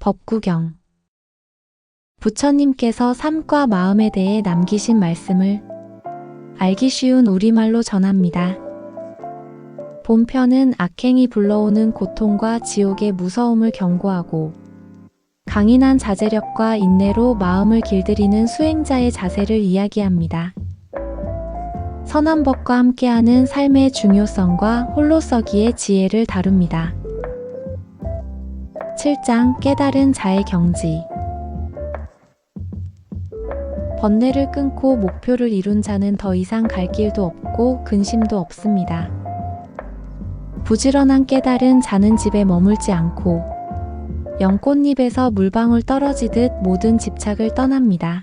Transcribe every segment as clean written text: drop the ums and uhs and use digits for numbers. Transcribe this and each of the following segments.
법구경. 부처님께서 삶과 마음에 대해 남기신 말씀을 알기 쉬운 우리말로 전합니다. 본편은 악행이 불러오는 고통과 지옥의 무서움을 경고하고 강인한 자제력과 인내로 마음을 길들이는 수행자의 자세를 이야기합니다. 선한 법과 함께하는 삶의 중요성과 홀로서기의 지혜를 다룹니다. 7장 깨달은 자의 경지. 번뇌를 끊고 목표를 이룬 자는 더 이상 갈 길도 없고 근심도 없습니다. 부지런한 깨달은 자는 집에 머물지 않고 연꽃잎에서 물방울 떨어지듯 모든 집착을 떠납니다.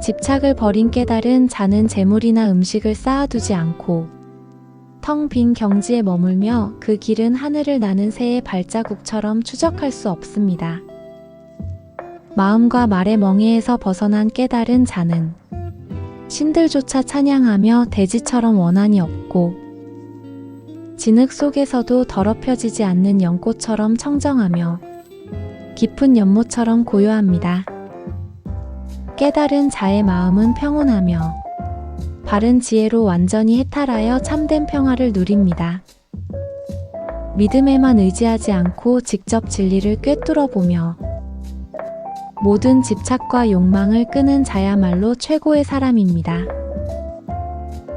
집착을 버린 깨달은 자는 재물이나 음식을 쌓아두지 않고 텅 빈 경지에 머물며 그 길은 하늘을 나는 새의 발자국처럼 추적할 수 없습니다. 마음과 말의 멍에에서 벗어난 깨달은 자는 신들조차 찬양하며 대지처럼 원한이 없고 진흙 속에서도 더럽혀지지 않는 연꽃처럼 청정하며 깊은 연못처럼 고요합니다. 깨달은 자의 마음은 평온하며 바른 지혜로 완전히 해탈하여 참된 평화를 누립니다. 믿음에만 의지하지 않고 직접 진리를 꿰뚫어보며 모든 집착과 욕망을 끄는 자야말로 최고의 사람입니다.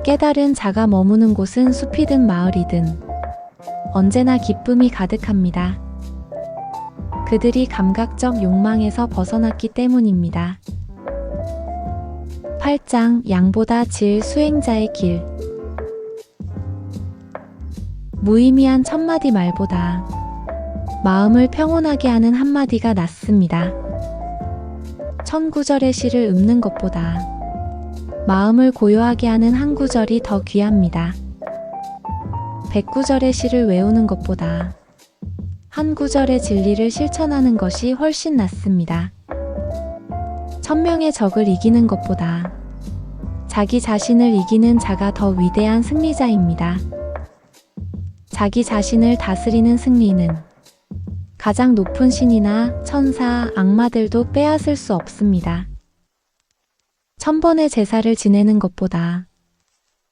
깨달은 자가 머무는 곳은 숲이든 마을이든 언제나 기쁨이 가득합니다. 그들이 감각적 욕망에서 벗어났기 때문입니다. 8장 양보다 질 수행자의 길. 무의미한 천마디 말보다 마음을 평온하게 하는 한마디가 낫습니다. 1000구절의 시를 읊는 것보다 마음을 고요하게 하는 한 구절이 더 귀합니다. 100구절의 시를 외우는 것보다 한 구절의 진리를 실천하는 것이 훨씬 낫습니다. 1000명의 적을 이기는 것보다 자기 자신을 이기는 자가 더 위대한 승리자입니다. 자기 자신을 다스리는 승리는 가장 높은 신이나 천사, 악마들도 빼앗을 수 없습니다. 1000번의 제사를 지내는 것보다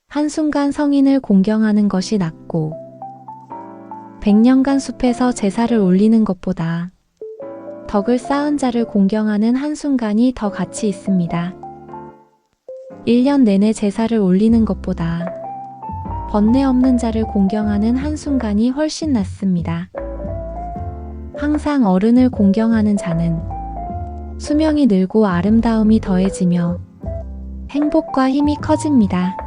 한순간 성인을 공경하는 것이 낫고 100년간 숲에서 제사를 올리는 것보다 덕을 쌓은 자를 공경하는 한순간이 더 가치 있습니다. 1년 내내 제사를 올리는 것보다 번뇌 없는 자를 공경하는 한순간이 훨씬 낫습니다. 항상 어른을 공경하는 자는 수명이 늘고 아름다움이 더해지며 행복과 힘이 커집니다.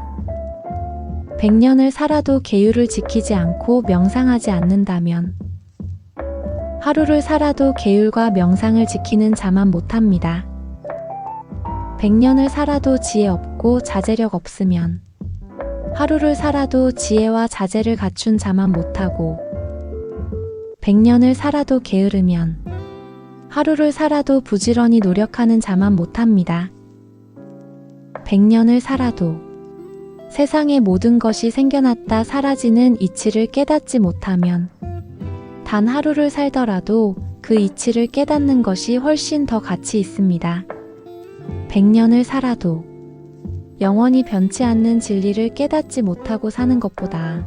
100년을 살아도 계율을 지키지 않고 명상하지 않는다면 하루를 살아도 계율과 명상을 지키는 자만 못합니다. 100년을 살아도 지혜 없고 자제력 없으면 하루를 살아도 지혜와 자제를 갖춘 자만 못하고 100년을 살아도 게으르면 하루를 살아도 부지런히 노력하는 자만 못합니다. 100년을 살아도 세상의 모든 것이 생겨났다 사라지는 이치를 깨닫지 못하면 단 하루를 살더라도 그 이치를 깨닫는 것이 훨씬 더 가치 있습니다. 100년을 살아도 영원히 변치 않는 진리를 깨닫지 못하고 사는 것보다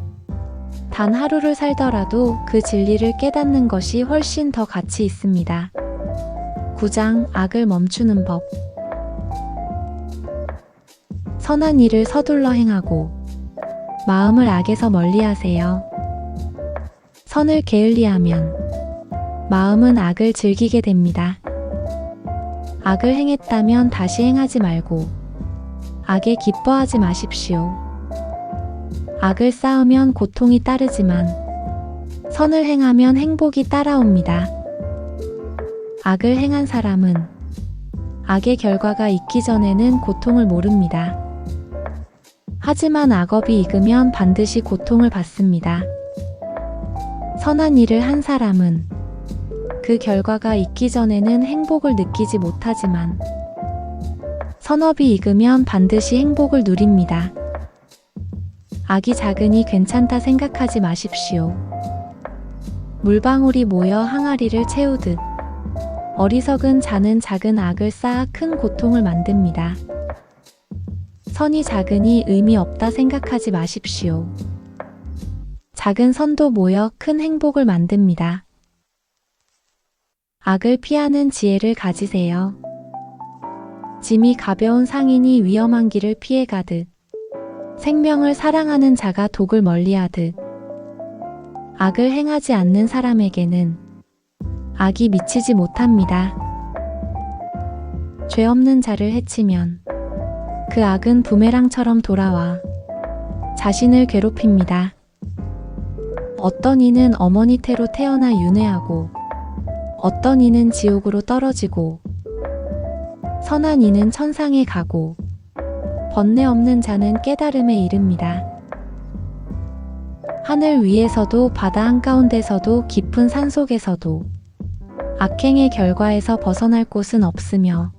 단 하루를 살더라도 그 진리를 깨닫는 것이 훨씬 더 가치 있습니다. 9장 악을 멈추는 법. 선한 일을 서둘러 행하고 마음을 악에서 멀리하세요. 선을 게을리하면 마음은 악을 즐기게 됩니다. 악을 행했다면 다시 행하지 말고 악에 기뻐하지 마십시오. 악을 쌓으면 고통이 따르지만 선을 행하면 행복이 따라옵니다. 악을 행한 사람은 악의 결과가 있기 전에는 고통을 모릅니다. 하지만 악업이 익으면 반드시 고통을 받습니다. 선한 일을 한 사람은 그 결과가 있기 전에는 행복을 느끼지 못하지만 선업이 익으면 반드시 행복을 누립니다. 악이 작으니 괜찮다 생각하지 마십시오. 물방울이 모여 항아리를 채우듯 어리석은 자는 작은 악을 쌓아 큰 고통을 만듭니다. 선이 작으니 의미 없다 생각하지 마십시오. 작은 선도 모여 큰 행복을 만듭니다. 악을 피하는 지혜를 가지세요. 짐이 가벼운 상인이 위험한 길을 피해가듯 생명을 사랑하는 자가 독을 멀리하듯 악을 행하지 않는 사람에게는 악이 미치지 못합니다. 죄 없는 자를 해치면 그 악은 부메랑처럼 돌아와 자신을 괴롭힙니다. 어떤 이는 어머니 태로 태어나 윤회하고 어떤 이는 지옥으로 떨어지고 선한 이는 천상에 가고 번뇌 없는 자는 깨달음에 이릅니다. 하늘 위에서도 바다 한가운데서도 깊은 산속에서도 악행의 결과에서 벗어날 곳은 없으며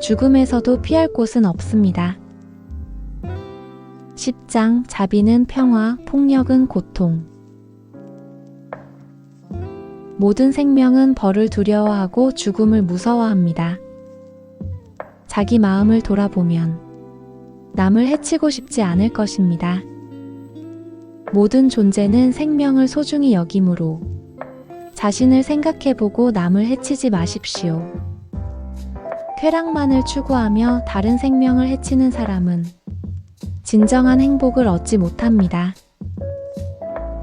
죽음에서도 피할 곳은 없습니다. 10장 자비는 평화, 폭력은 고통. 모든 생명은 벌을 두려워하고 죽음을 무서워합니다. 자기 마음을 돌아보면 남을 해치고 싶지 않을 것입니다. 모든 존재는 생명을 소중히 여기므로 자신을 생각해보고 남을 해치지 마십시오. 쾌락만을 추구하며 다른 생명을 해치는 사람은 진정한 행복을 얻지 못합니다.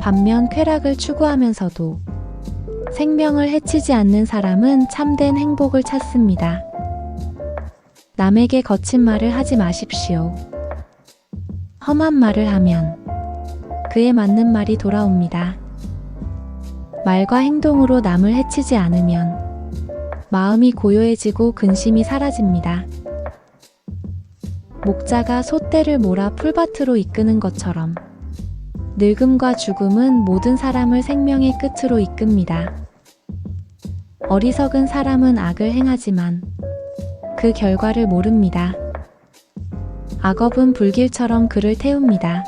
반면 쾌락을 추구하면서도 생명을 해치지 않는 사람은 참된 행복을 찾습니다. 남에게 거친 말을 하지 마십시오. 험한 말을 하면 그에 맞는 말이 돌아옵니다. 말과 행동으로 남을 해치지 않으면 마음이 고요해지고 근심이 사라집니다. 목자가 소떼를 몰아 풀밭으로 이끄는 것처럼 늙음과 죽음은 모든 사람을 생명의 끝으로 이끕니다. 어리석은 사람은 악을 행하지만 그 결과를 모릅니다. 악업은 불길처럼 그를 태웁니다.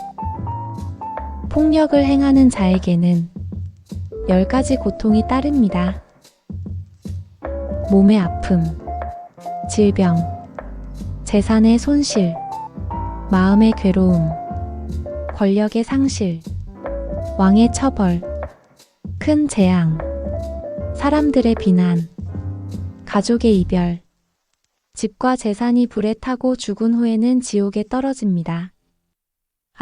폭력을 행하는 자에게는 10가지 고통이 따릅니다. 몸의 아픔, 질병, 재산의 손실, 마음의 괴로움, 권력의 상실, 왕의 처벌, 큰 재앙, 사람들의 비난, 가족의 이별, 집과 재산이 불에 타고 죽은 후에는 지옥에 떨어집니다.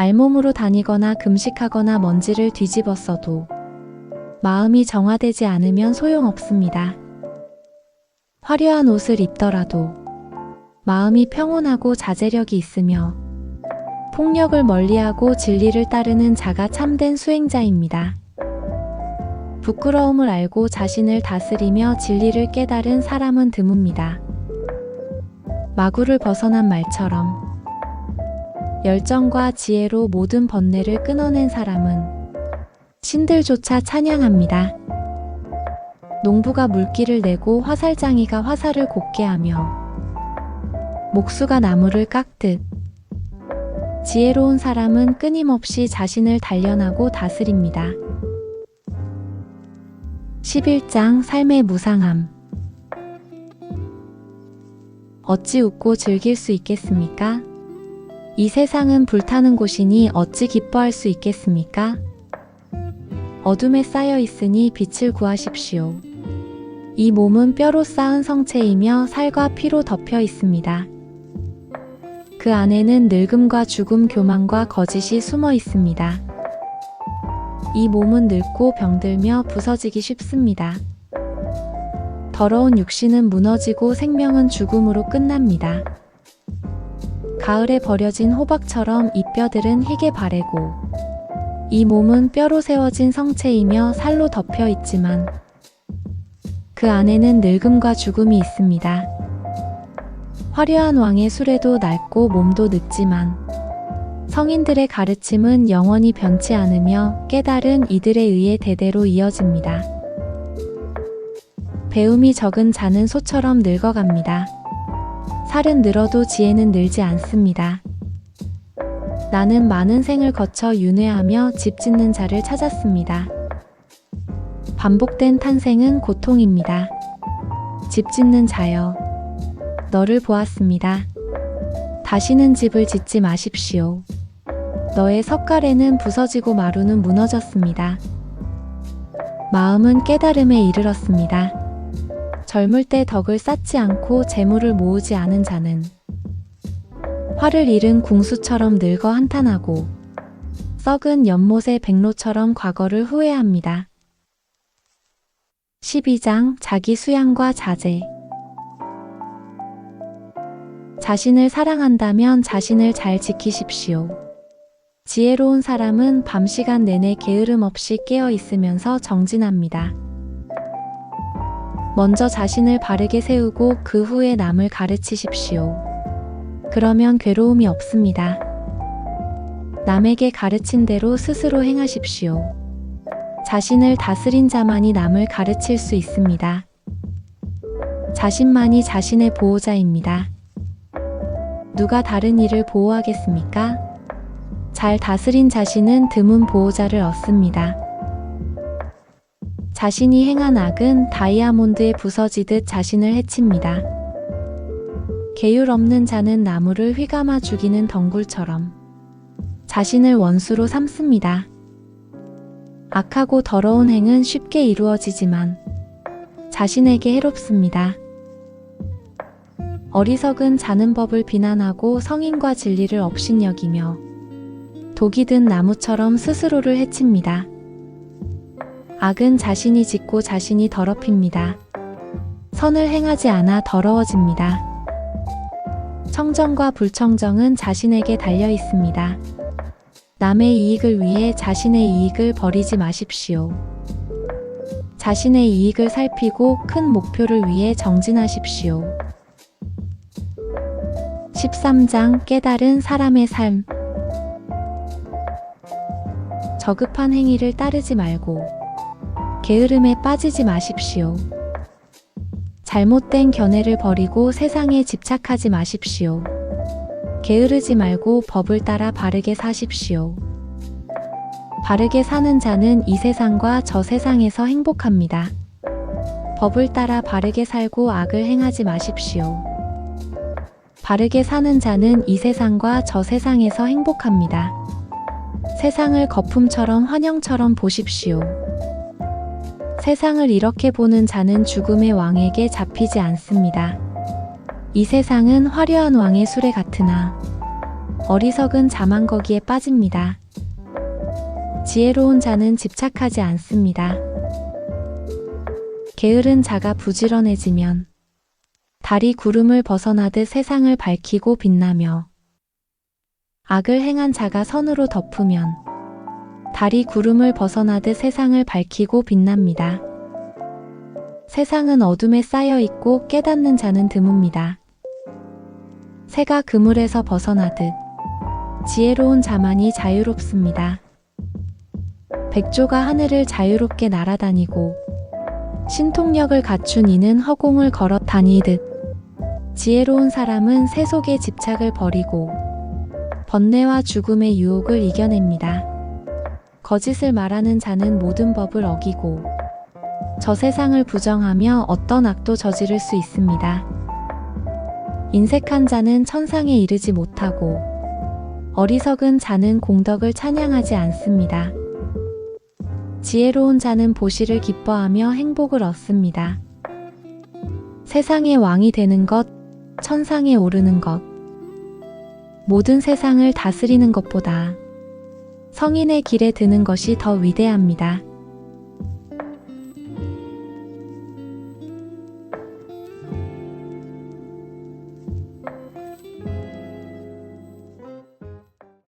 알몸으로 다니거나 금식하거나 먼지를 뒤집어 써도 마음이 정화되지 않으면 소용없습니다. 화려한 옷을 입더라도 마음이 평온하고 자제력이 있으며 폭력을 멀리하고 진리를 따르는 자가 참된 수행자입니다. 부끄러움을 알고 자신을 다스리며 진리를 깨달은 사람은 드뭅니다. 마구를 벗어난 말처럼 열정과 지혜로 모든 번뇌를 끊어낸 사람은 신들조차 찬양합니다. 농부가 물기를 내고 화살장이가 화살을 곱게 하며 목수가 나무를 깎듯 지혜로운 사람은 끊임없이 자신을 단련하고 다스립니다. 11장 삶의 무상함. 어찌 웃고 즐길 수 있겠습니까? 이 세상은 불타는 곳이니 어찌 기뻐할 수 있겠습니까? 어둠에 쌓여 있으니 빛을 구하십시오. 이 몸은 뼈로 쌓은 성체이며 살과 피로 덮여 있습니다. 그 안에는 늙음과 죽음, 교만과 거짓이 숨어 있습니다. 이 몸은 늙고 병들며 부서지기 쉽습니다. 더러운 육신은 무너지고 생명은 죽음으로 끝납니다. 가을에 버려진 호박처럼 이 뼈들은 희게 바래고 이 몸은 뼈로 세워진 성체이며 살로 덮여 있지만 그 안에는 늙음과 죽음이 있습니다. 화려한 왕의 수레도 낡고 몸도 늙지만 성인들의 가르침은 영원히 변치 않으며 깨달은 이들에 의해 대대로 이어집니다. 배움이 적은 자는 소처럼 늙어갑니다. 살은 늘어도 지혜는 늘지 않습니다. 나는 많은 생을 거쳐 윤회하며 집 짓는 자를 찾았습니다. 반복된 탄생은 고통입니다. 집 짓는 자여, 너를 보았습니다. 다시는 집을 짓지 마십시오. 너의 석가래는 부서지고 마루는 무너졌습니다. 마음은 깨달음에 이르렀습니다. 젊을 때 덕을 쌓지 않고 재물을 모으지 않은 자는 화를 잃은 궁수처럼 늙어 한탄하고 썩은 연못의 백로처럼 과거를 후회합니다. 12장 자기 수양과 자제. 자신을 사랑한다면 자신을 잘 지키십시오. 지혜로운 사람은 밤 시간 내내 게으름 없이 깨어 있으면서 정진합니다. 먼저 자신을 바르게 세우고 그 후에 남을 가르치십시오. 그러면 괴로움이 없습니다. 남에게 가르친 대로 스스로 행하십시오. 자신을 다스린 자만이 남을 가르칠 수 있습니다. 자신만이 자신의 보호자입니다. 누가 다른 이를 보호하겠습니까? 잘 다스린 자신은 드문 보호자를 얻습니다. 자신이 행한 악은 다이아몬드에 부서지듯 자신을 해칩니다. 계율 없는 자는 나무를 휘감아 죽이는 덩굴처럼 자신을 원수로 삼습니다. 악하고 더러운 행은 쉽게 이루어지지만 자신에게 해롭습니다. 어리석은 자는 법을 비난하고 성인과 진리를 업신여기며 독이 든 나무처럼 스스로를 해칩니다. 악은 자신이 짓고 자신이 더럽힙니다. 선을 행하지 않아 더러워집니다. 청정과 불청정은 자신에게 달려 있습니다. 남의 이익을 위해 자신의 이익을 버리지 마십시오. 자신의 이익을 살피고 큰 목표를 위해 정진하십시오. 13장 깨달은 사람의 삶. 저급한 행위를 따르지 말고 게으름에 빠지지 마십시오. 잘못된 견해를 버리고 세상에 집착하지 마십시오. 게으르지 말고 법을 따라 바르게 사십시오. 바르게 사는 자는 이 세상과 저 세상에서 행복합니다. 법을 따라 바르게 살고 악을 행하지 마십시오. 바르게 사는 자는 이 세상과 저 세상에서 행복합니다. 세상을 거품처럼 환영처럼 보십시오. 세상을 이렇게 보는 자는 죽음의 왕에게 잡히지 않습니다. 이 세상은 화려한 왕의 수레 같으나 어리석은 자만 거기에 빠집니다. 지혜로운 자는 집착하지 않습니다. 게으른 자가 부지런해지면 달이 구름을 벗어나듯 세상을 밝히고 빛나며 악을 행한 자가 선으로 덮으면 달이 구름을 벗어나듯 세상을 밝히고 빛납니다. 세상은 어둠에 쌓여 있고 깨닫는 자는 드뭅니다. 새가 그물에서 벗어나듯 지혜로운 자만이 자유롭습니다. 백조가 하늘을 자유롭게 날아다니고 신통력을 갖춘 이는 허공을 걸어 다니듯 지혜로운 사람은 세속의 집착을 버리고 번뇌와 죽음의 유혹을 이겨냅니다. 거짓을 말하는 자는 모든 법을 어기고 저 세상을 부정하며 어떤 악도 저지를 수 있습니다. 인색한 자는 천상에 이르지 못하고 어리석은 자는 공덕을 찬양하지 않습니다. 지혜로운 자는 보시를 기뻐하며 행복을 얻습니다. 세상의 왕이 되는 것, 천상에 오르는 것, 모든 세상을 다스리는 것보다 성인의 길에 드는 것이 더 위대합니다.